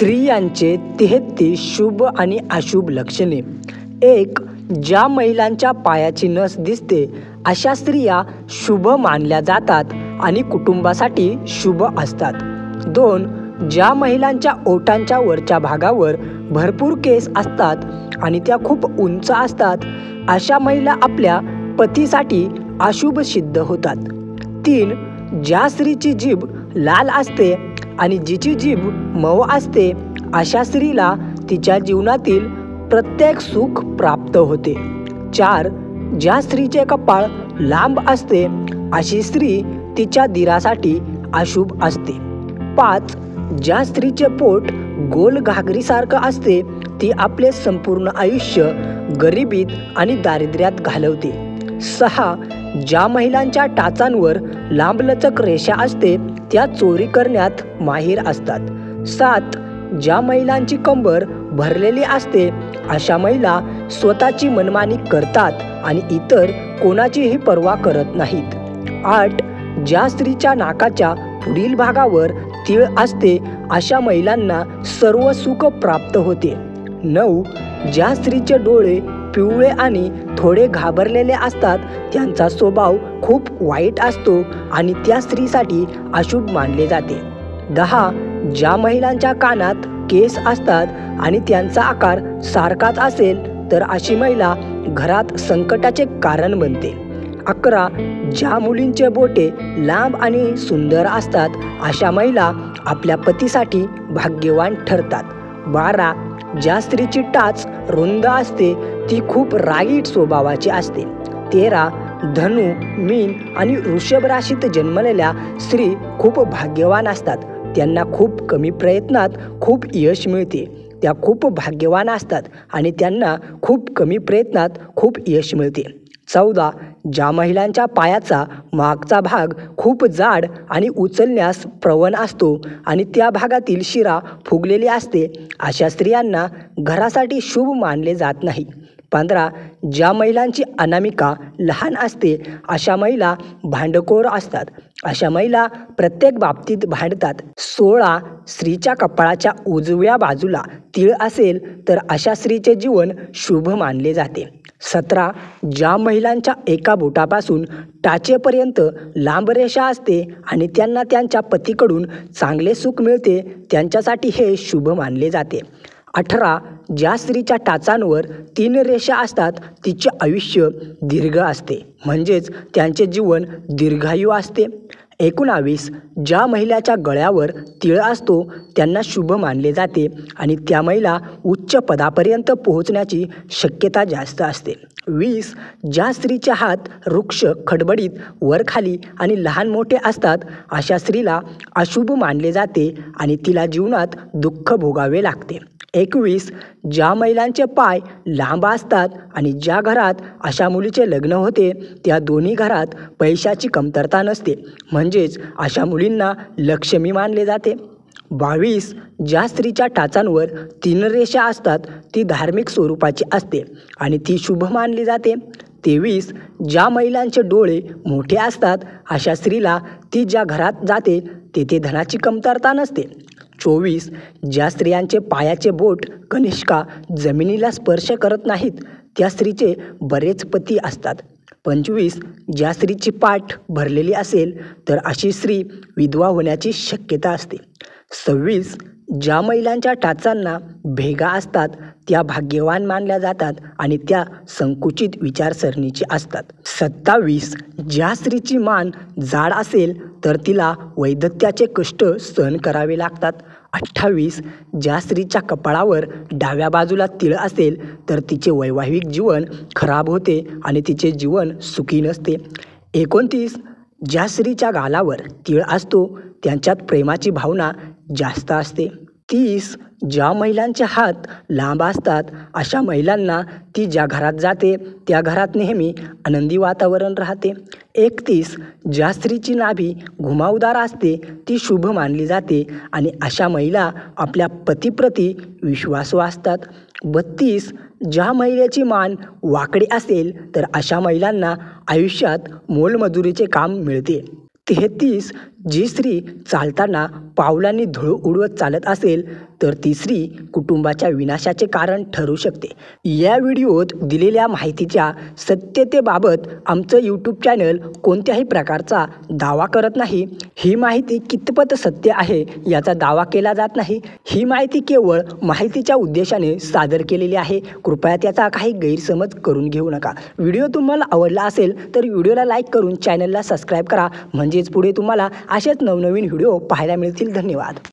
स्त्रियांचे 33 शुभ आणि अशुभ लक्षणे. 1. ज्या महिलांच्या पायाची नस दिसते अशा स्त्रिया शुभ मानल्या जातात आणि कुटुंबासाठी शुभ असतात. 2. ज्या महिलांच्या ओठांच्या वरच्या भागावर भरपूर केस असतात आणि त्या खूप उंच असतात अशा महिला आपल्या पतीसाठी अशुभ सिद्ध होतात. 3. ज्या स्त्रीची जीभ लाल असते आणि जिची जीभ मऊ असते अशा स्त्रीला तिच्या जीवनातील प्रत्येक सुख प्राप्त होते. 4. ज्या स्त्रीचे कपाळ लांब असते अशी स्त्री तिच्या दिरासाठी अशुभ असते. 5. ज्या स्त्रीचे पोट गोल घागरीसारखं असते ती आपले संपूर्ण आयुष्य गरिबीत आणि दारिद्र्यात घालवते. 6. ज्या महिलांच्या टाचांवर लांबलचक रेषा असते त्या चोरी करण्यात माहीर असतात. 7. ज्या महिलांची कंबर भरलेली असते अशा महिला स्वतःची मनमानी करतात आणि इतर कोणाचीही पर्वा करत नाहीत. 8. ज्या स्त्रीच्या नाकाच्या पुढील भागावर तीळ असते अशा महिलांना सर्व सुख प्राप्त होते. 9. ज्या स्त्रीचे डोळे पिवळे आणि थोडे घाबरलेले असतात त्यांचा स्वभाव खूप वाईट असतो आणि त्या स्त्रीसाठी अशुभ मानले जाते. 10. ज्या महिलांच्या कानात केस असतात आणि त्यांचा आकार सारखाच असेल तर अशी महिला घरात संकटाचे कारण बनते. 11. ज्या मुलींचे बोटे लांब आणि सुंदर असतात अशा महिला आपल्या पतीसाठी भाग्यवान ठरतात. 12. ज्या स्त्रीची टाच रुंद असते ती खूप रागीट स्वभावाची असते. 13. धनु, मीन आणि वृषभ राशीत जन्मलेल्या स्त्री खूप भाग्यवान असतात. त्यांना खूप कमी प्रयत्नात खूप यश मिळते. त्या खूप भाग्यवान असतात आणि त्यांना खूप कमी प्रयत्नात खूप यश मिळते. 14. ज्या महिलांच्या पायाचा मागचा भाग खूप जाड आणि उचलण्यास प्रवण असतो आणि त्या भागातील शिरा फुगलेली असते अशा स्त्रियांना घरासाठी शुभ मानले जात नाही. 15. ज्या महिलांची अनामिका लहान असते अशा महिला भांडखोर असतात. अशा महिला प्रत्येक बाबतीत भांडतात. 16. स्त्रीच्या कपाळाच्या उजव्या बाजूला तीळ असेल तर अशा स्त्रीचे जीवन शुभ मानले जाते. 17. ज्या महिलांच्या एका बोटापासून टाचेपर्यंत लांब रेषा असते आणि त्यांना त्यांच्या पतीकडून चांगले सुख मिळते त्यांच्यासाठी हे शुभ मानले जाते. 18. ज्या स्त्रीच्या टाचांवर 3 रेषा असतात तिचे आयुष्य दीर्घ असते म्हणजेच त्यांचे जीवन दीर्घायू असते. 19. ज्या महिलाच्या गळ्यावर तीळ असतो त्यांना शुभ मानले जाते आणि त्या महिला उच्च पदापर्यंत पोहोचण्याची शक्यता जास्त असते. 20. ज्या स्त्रीचे हात वृक्ष खडबडीत वरखाली आणि लहान मोठे असतात अशा स्त्रीला अशुभ मानले जाते आणि तिला जीवनात दुःख भोगावे लागते. 21. ज्या महिलांचे पाय लांब असतात आणि ज्या घरात अशा मुलीचे लग्न होते त्या दोन्ही घरात पैशाची कमतरता नसते म्हणजेच अशा मुलींना लक्ष्मी मानले जाते. 22. ज्या स्त्रीच्या टाचांवर 3 रेषा असतात ती धार्मिक स्वरूपाची असते आणि ती शुभ मानली जाते. 23. ज्या महिलांचे डोळे मोठे असतात अशा स्त्रीला ती ज्या घरात जाते तेथे धनाची कमतरता नसते. 24. ज्या स्त्रियांचे पायाचे बोट कनिष्का जमिनीला स्पर्श करत नाहीत त्या स्त्रीचे बरेच पती असतात. 25. ज्या स्त्रीची पाठ भरलेली असेल तर अशी स्त्री विधवा होण्याची शक्यता असते. 26. ज्या महिलांच्या टाचांना भेगा असतात त्या भाग्यवान मानल्या जातात आणि त्या संकुचित विचारसरणीची असतात. 27. ज्या स्त्रीची मान जाड असेल तर तिला वैधत्याचे कष्ट सहन करावे लागतात. 28. ज्या स्त्रीच्या कपाळावर डाव्या बाजूला तीळ असेल तर तिचे वैवाहिक जीवन खराब होते आणि तिचे जीवन सुखी नसते. 29. ज्या स्त्रीच्या गालावर तीळ असतो त्यांच्यात प्रेमाची भावना जास्त असते. 30. ज्या महिलांचे हात लांब असतात अशा महिलांना ती ज्या घरात जाते त्या घरात नेहमी आनंदी वातावरण राहते. 31. ज्या स्त्रीची नाभी घुमावदार असते ती शुभ मानली जाते आणि अशा महिला आपल्या पतीप्रती विश्वासू असतात. 32. ज्या महिलेची मान वाकडी असेल तर अशा महिलांना आयुष्यात मोलमजुरीचे काम मिळते. 33. जी स्त्री चालताना पावलांनी धूळ उडवत चालत असेल तर तिसरी कुटुंबाच्या विनाशाचे कारण ठरू शकते. या व्हिडिओत दिलेल्या माहितीच्या सत्यतेबाबत आमचं यूट्यूब चॅनल कोणत्याही प्रकारचा दावा करत नाही. ही माहिती कितपत सत्य आहे याचा दावा केला जात नाही. ही माहिती केवळ माहितीच्या उद्देशाने सादर केलेली आहे. कृपया त्याचा काही गैरसमज करून घेऊ नका. व्हिडिओ तुम्हाला आवडला असेल तर व्हिडिओला लाईक करून चॅनलला सबस्क्राईब करा, म्हणजेच पुढे तुम्हाला असेच नवनवीन व्हिडिओ पाहायला मिळतील. धन्यवाद.